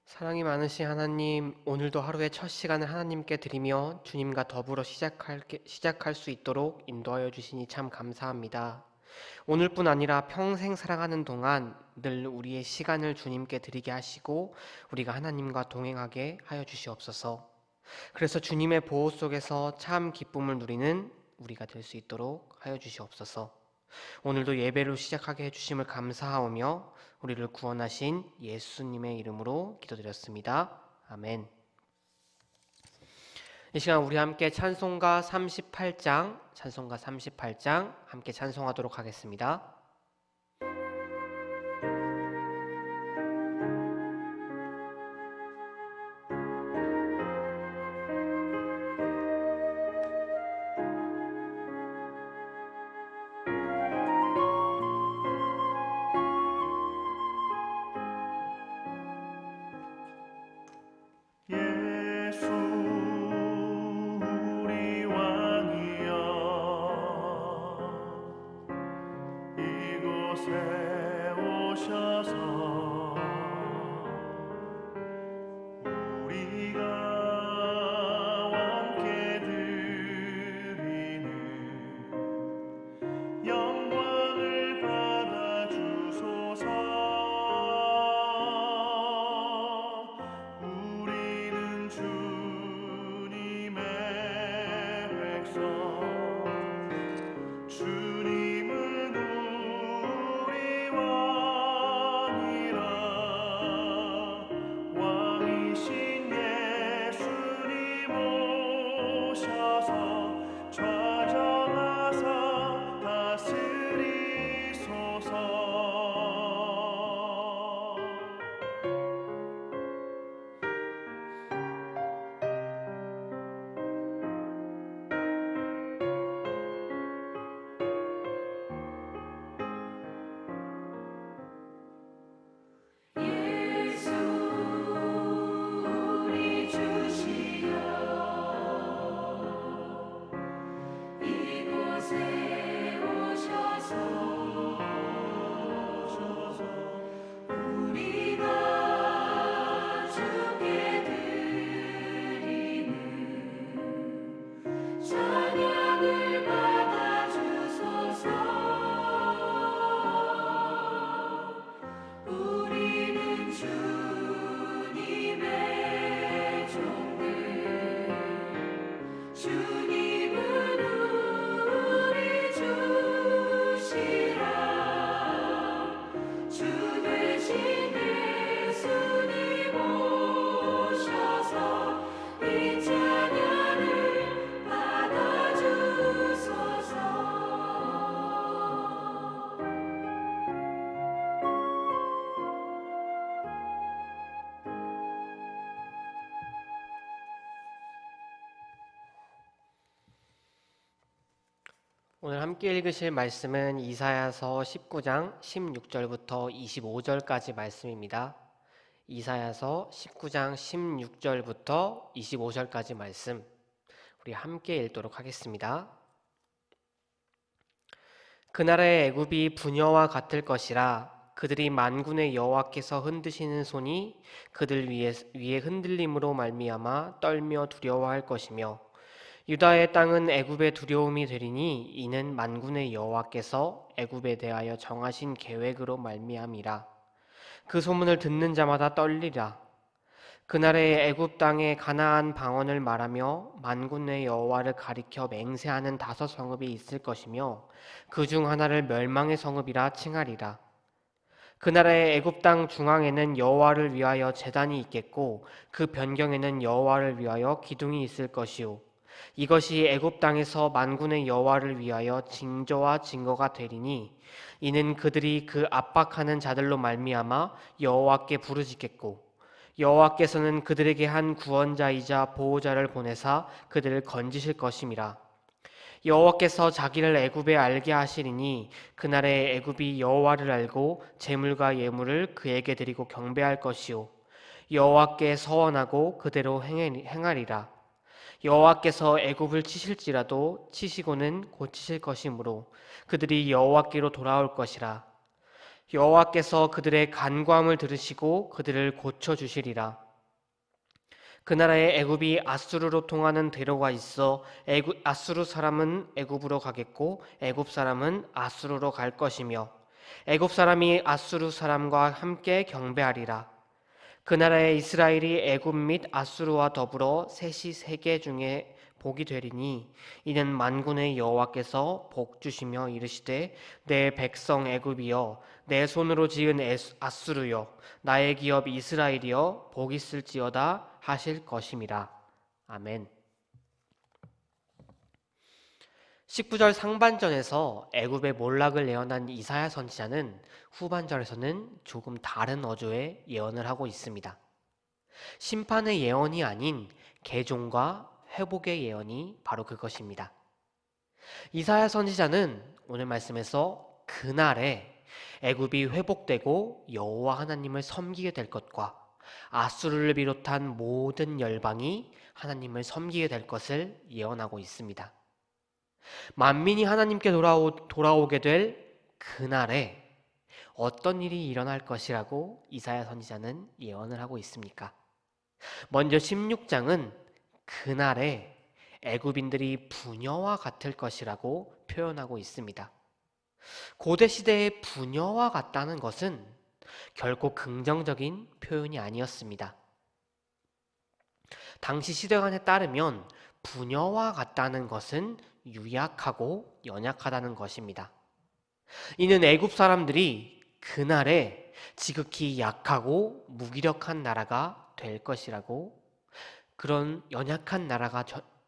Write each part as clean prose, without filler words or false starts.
사랑이 많으신 하나님, 오늘도 하루의 첫 시간을 하나님께 드리며 주님과 더불어 시작할 수 있도록 인도하여 주시니 참 감사합니다. 오늘뿐 아니라 평생 살아가는 동안 늘 우리의 시간을 주님께 드리게 하시고 우리가 하나님과 동행하게 하여 주시옵소서. 그래서 주님의 보호 속에서 참 기쁨을 누리는 우리가 될 수 있도록 하여 주시옵소서. 오늘도 예배로 시작하게 해주심을 감사하오며 우리를 구원하신 예수님의 이름으로 기도드렸습니다. 아멘. 이 시간 우리 함께 찬송가 38장 함께 찬송하도록 하겠습니다. 예수 우리 왕이여 이곳에 오셔서 우리가 왕께 드리는 영광을 받아 주소서. 우리는 주님의 백성, 주님은 우리 왕이라. 왕이신 예수님 오셔서 좌정하사 다스리소서. 예수 우리 주시여 이곳에 오셔서 우리가 주께 드리는 찬양을 받아 주소서. 우리는 주님의 종들, 주님은 우리 주시라. 주 되신 예수님 오셔서 이 찬양을 받아 주소서. 오늘 함께 읽으실 말씀은 이사야서 19장 16절부터 25절까지 말씀입니다. 이사야서 19장 16절부터 25절까지 말씀 우리 함께 읽도록 하겠습니다. 그날의 애굽이 부녀와 같을 것이라. 그들이 만군의 여호와께서 흔드시는 손이 그들 위에 흔들림으로 말미암아 떨며 두려워할 것이며 유다의 땅은 애굽의 두려움이 되리니 이는 만군의 여호와께서 애굽에 대하여 정하신 계획으로 말미암이라. 그 소문을 듣는 자마다 떨리라. 그날에 애굽 땅에 가나안 방언을 말하며 만군의 여호와를 가리켜 맹세하는 5성읍이 있을 것이며 그 중 하나를 멸망의 성읍이라 칭하리라. 그날에 애굽 땅 중앙에는 여호와를 위하여 제단이 있겠고 그 변경에는 여호와를 위하여 기둥이 있을 것이요 이것이 애굽 땅에서 만군의 여호와를 위하여 징조와 증거가 되리니 이는 그들이 그 압박하는 자들로 말미암아 여호와께 부르짖겠고 여호와께서는 그들에게 한 구원자이자 보호자를 보내사 그들을 건지실 것임이라. 여호와께서 자기를 애굽에 알게 하시리니 그날에 애굽이 여호와를 알고 제물과 예물을 그에게 드리고 경배할 것이요 여호와께 서원하고 그대로 행하리라. 여호와께서 애굽을 치실지라도 치시고는 고치실 것이므로 그들이 여호와께로 돌아올 것이라. 여호와께서 그들의 간구함을 들으시고 그들을 고쳐 주시리라. 그 나라에 애굽이 아수르로 통하는 대로가 있어 아수르 사람은 애굽으로 가겠고 애굽 사람은 아수르로 갈 것이며 애굽 사람이 아수르 사람과 함께 경배하리라. 그 나라에 이스라엘이 애굽 및 아수르와 더불어 셋이 세계 중에 복이 되리니 이는 만군의 여호와께서 복 주시며 이르시되 내 백성 애굽이여 내 손으로 지은 아수르여 나의 기업 이스라엘이여 복 있을지어다 하실 것임이라. 아멘. 19절 상반전에서 애굽의 몰락을 예언한 이사야 선지자는 후반절에서는 조금 다른 어조의 예언을 하고 있습니다. 심판의 예언이 아닌 개종과 회복의 예언이 바로 그것입니다. 이사야 선지자는 오늘 말씀에서 그날에 애굽이 회복되고 여호와 하나님을 섬기게 될 것과 아수르를 비롯한 모든 열방이 하나님을 섬기게 될 것을 예언하고 있습니다. 만민이 하나님께 돌아오게 될 그날에 어떤 일이 일어날 것이라고 이사야 선지자는 예언을 하고 있습니까? 먼저 16장은 그날에 애굽인들이 부녀와 같을 것이라고 표현하고 있습니다. 고대 시대의 부녀와 같다는 것은 결코 긍정적인 표현이 아니었습니다. 당시 시대관에 따르면 부녀와 같다는 것은 유약하고 연약하다는 것입니다. 이는 애굽 사람들이 그날에 지극히 약하고 무기력한 나라가 될 것이라고, 그런 연약한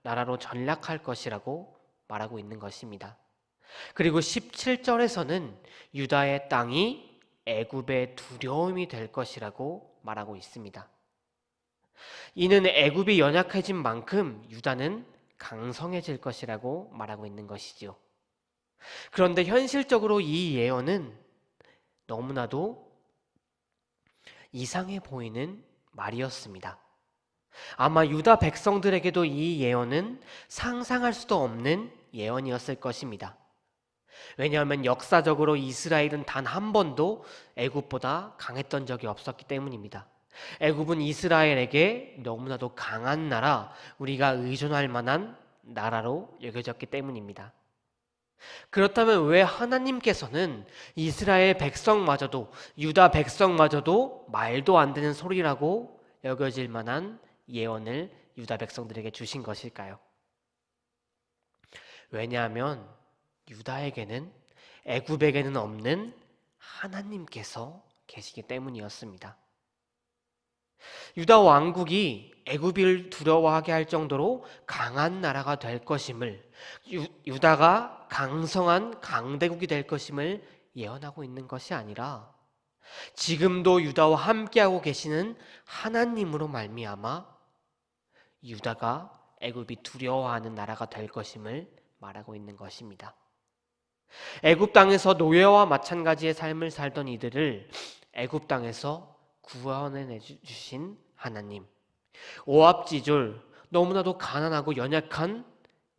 나라로 전락할 것이라고 말하고 있는 것입니다. 그리고 17절에서는 유다의 땅이 애굽의 두려움이 될 것이라고 말하고 있습니다. 이는 애굽이 연약해진 만큼 유다는 강성해질 것이라고 말하고 있는 것이지요. 그런데 현실적으로 이 예언은 너무나도 이상해 보이는 말이었습니다. 아마 유다 백성들에게도 이 예언은 상상할 수도 없는 예언이었을 것입니다. 왜냐하면 역사적으로 이스라엘은 단 한 번도 애굽보다 강했던 적이 없었기 때문입니다. 애굽은 이스라엘에게 너무나도 강한 나라, 우리가 의존할 만한 나라로 여겨졌기 때문입니다. 그렇다면 왜 하나님께서는 이스라엘 백성마저도, 유다 백성마저도 말도 안 되는 소리라고 여겨질 만한 예언을 유다 백성들에게 주신 것일까요? 왜냐하면 유다에게는, 애굽에게는 없는 하나님께서 계시기 때문이었습니다. 유다 왕국이 애굽을 두려워하게 할 정도로 강한 나라가 될 것임을, 유다가 강성한 강대국이 될 것임을 예언하고 있는 것이 아니라 지금도 유다와 함께하고 계시는 하나님으로 말미암아 유다가 애굽이 두려워하는 나라가 될 것임을 말하고 있는 것입니다. 애굽 땅에서 노예와 마찬가지의 삶을 살던 이들을 애굽 땅에서 구원해 주신 하나님, 오합지졸 너무나도 가난하고 연약한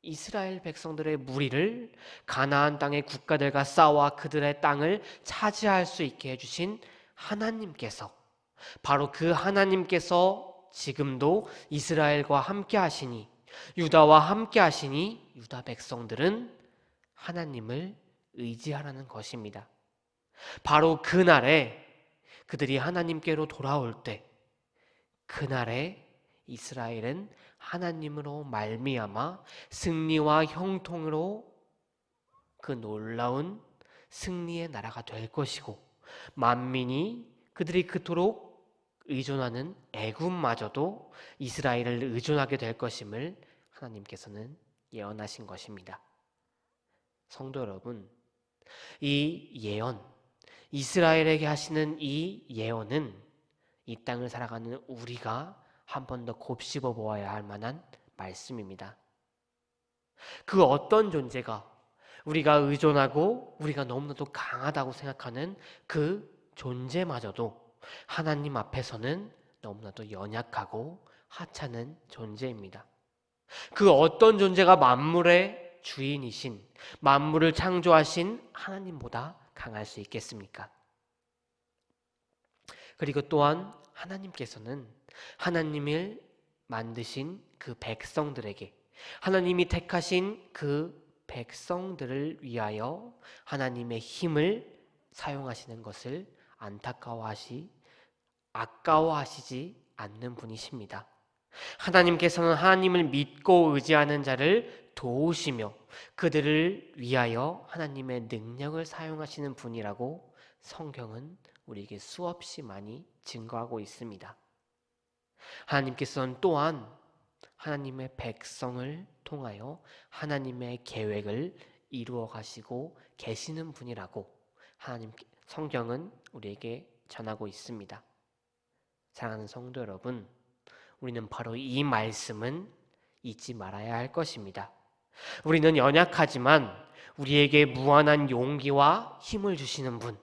이스라엘 백성들의 무리를 가나안 땅의 국가들과 싸워 그들의 땅을 차지할 수 있게 해주신 하나님께서, 바로 그 하나님께서 지금도 이스라엘과 함께 하시니, 유다와 함께 하시니 유다 백성들은 하나님을 의지하라는 것입니다. 바로 그날에 그들이 하나님께로 돌아올 때, 그날에 이스라엘은 하나님으로 말미암아 승리와 형통으로 그 놀라운 승리의 나라가 될 것이고, 만민이 그들이 그토록 의존하는 애굽마저도 이스라엘을 의존하게 될 것임을 하나님께서는 예언하신 것입니다. 성도 여러분, 이 예언, 이스라엘에게 하시는 이 예언은 이 땅을 살아가는 우리가 한 번 더 곱씹어 보아야 할 만한 말씀입니다. 그 어떤 존재가, 우리가 의존하고 우리가 너무나도 강하다고 생각하는 그 존재마저도 하나님 앞에서는 너무나도 연약하고 하찮은 존재입니다. 그 어떤 존재가 만물의 주인이신, 만물을 창조하신 하나님보다 강할 수 있겠습니까? 그리고 또한 하나님께서는 하나님을 만드신 그 백성들에게, 하나님이 택하신 그 백성들을 위하여 하나님의 힘을 사용하시는 것을 아까워하시지 않는 분이십니다. 하나님께서는 하나님을 믿고 의지하는 자를 도우시며 그들을 위하여 하나님의 능력을 사용하시는 분이라고 성경은 우리에게 수없이 많이 증거하고 있습니다. 하나님께서는 또한 하나님의 백성을 통하여 하나님의 계획을 이루어 가시고 계시는 분이라고 성경은 우리에게 전하고 있습니다. 사랑하는 성도 여러분, 우리는 바로 이 말씀은 잊지 말아야 할 것입니다. 우리는 연약하지만 우리에게 무한한 용기와 힘을 주시는 분,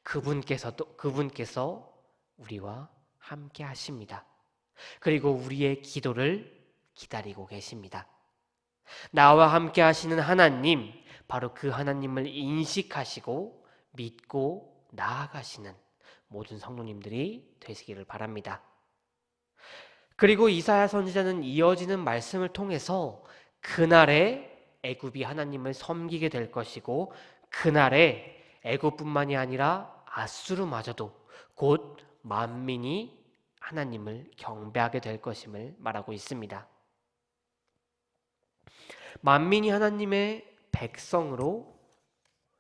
그분께서 우리와 함께 하십니다. 그리고 우리의 기도를 기다리고 계십니다. 나와 함께 하시는 하나님, 바로 그 하나님을 인식하시고 믿고 나아가시는 모든 성도님들이 되시기를 바랍니다. 그리고 이사야 선지자는 이어지는 말씀을 통해서 그날에 애굽이 하나님을 섬기게 될 것이고, 그날에 애굽뿐만이 아니라 아수르마저도 곧 만민이 하나님을 경배하게 될 것임을 말하고 있습니다. 만민이 하나님의 백성으로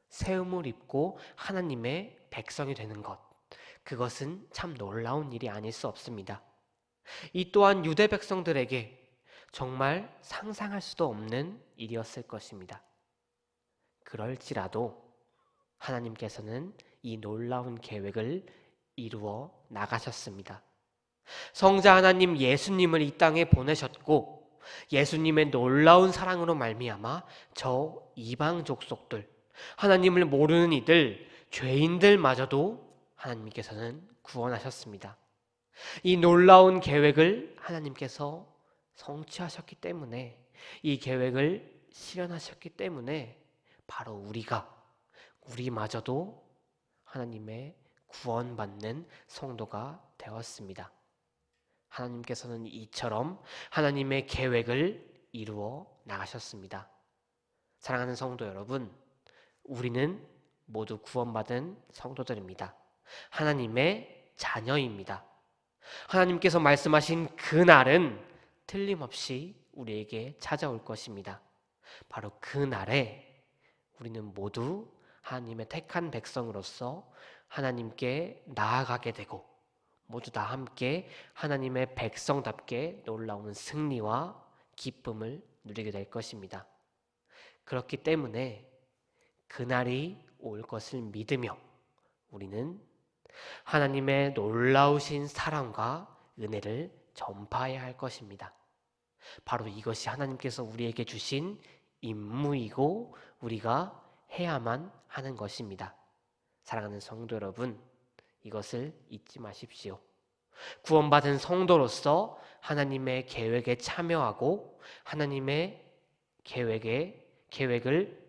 세움을 입고 하나님의 백성이 되는 것, 그것은 참 놀라운 일이 아닐 수 없습니다. 이 또한 유대 백성들에게 정말 상상할 수도 없는 일이었을 것입니다. 그럴지라도 하나님께서는 이 놀라운 계획을 이루어 나가셨습니다. 성자 하나님 예수님을 이 땅에 보내셨고, 예수님의 놀라운 사랑으로 말미암아 저 이방 족속들, 하나님을 모르는 이들, 죄인들마저도 하나님께서는 구원하셨습니다. 이 놀라운 계획을 하나님께서 성취하셨기 때문에, 이 계획을 실현하셨기 때문에 바로 우리마저도 하나님의 구원받는 성도가 되었습니다. 하나님께서는 이처럼 하나님의 계획을 이루어 나가셨습니다. 사랑하는 성도 여러분, 우리는 모두 구원받은 성도들입니다. 하나님의 자녀입니다. 하나님께서 말씀하신 그날은 틀림없이 우리에게 찾아올 것입니다. 바로 그날에 우리는 모두 하나님의 택한 백성으로서 하나님께 나아가게 되고, 모두 다 함께 하나님의 백성답게 놀라운 승리와 기쁨을 누리게 될 것입니다. 그렇기 때문에 그날이 올 것을 믿으며 우리는 하나님의 놀라우신 사랑과 은혜를 전파해야 할 것입니다. 바로 이것이 하나님께서 우리에게 주신 임무이고 우리가 해야만 하는 것입니다. 사랑하는 성도 여러분, 이것을 잊지 마십시오. 구원받은 성도로서 하나님의 계획에 참여하고 하나님의 계획을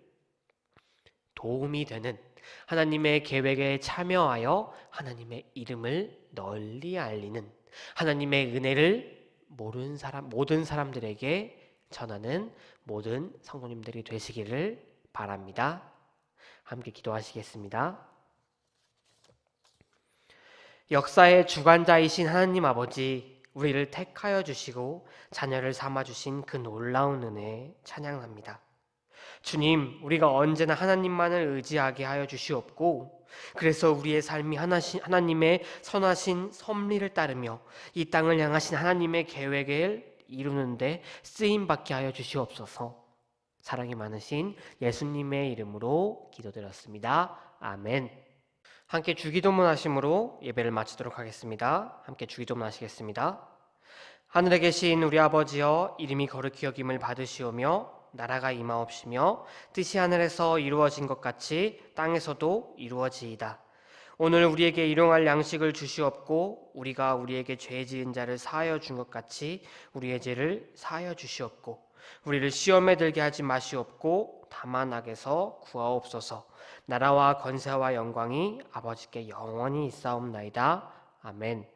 도움이 되는, 하나님의 계획에 참여하여 하나님의 이름을 널리 알리는, 하나님의 은혜를 모든 사람들에게 전하는 모든 성도님들이 되시기를 바랍니다. 함께 기도하시겠습니다. 역사의 주관자이신 하나님 아버지, 우리를 택하여 주시고 자녀를 삼아 주신 그 놀라운 은혜 찬양합니다. 주님, 우리가 언제나 하나님만을 의지하게 하여 주시옵고, 그래서 우리의 삶이 하나님의 선하신 섭리를 따르며 이 땅을 향하신 하나님의 계획을 이루는데 쓰임받게 하여 주시옵소서. 사랑이 많으신 예수님의 이름으로 기도드렸습니다. 아멘. 함께 주기도문 하심으로 예배를 마치도록 하겠습니다. 함께 주기도문 하시겠습니다. 하늘에 계신 우리 아버지여, 이름이 거룩히 여김을 받으시오며 나라가 임하옵시며 뜻이 하늘에서 이루어진 것 같이 땅에서도 이루어지이다. 오늘 우리에게 일용할 양식을 주시옵고, 우리가 우리에게 죄 지은 자를 사하여 준 것 같이 우리의 죄를 사하여 주시옵고, 우리를 시험에 들게 하지 마시옵고 다만 악에서 구하옵소서. 나라와 권세와 영광이 아버지께 영원히 있사옵나이다. 아멘.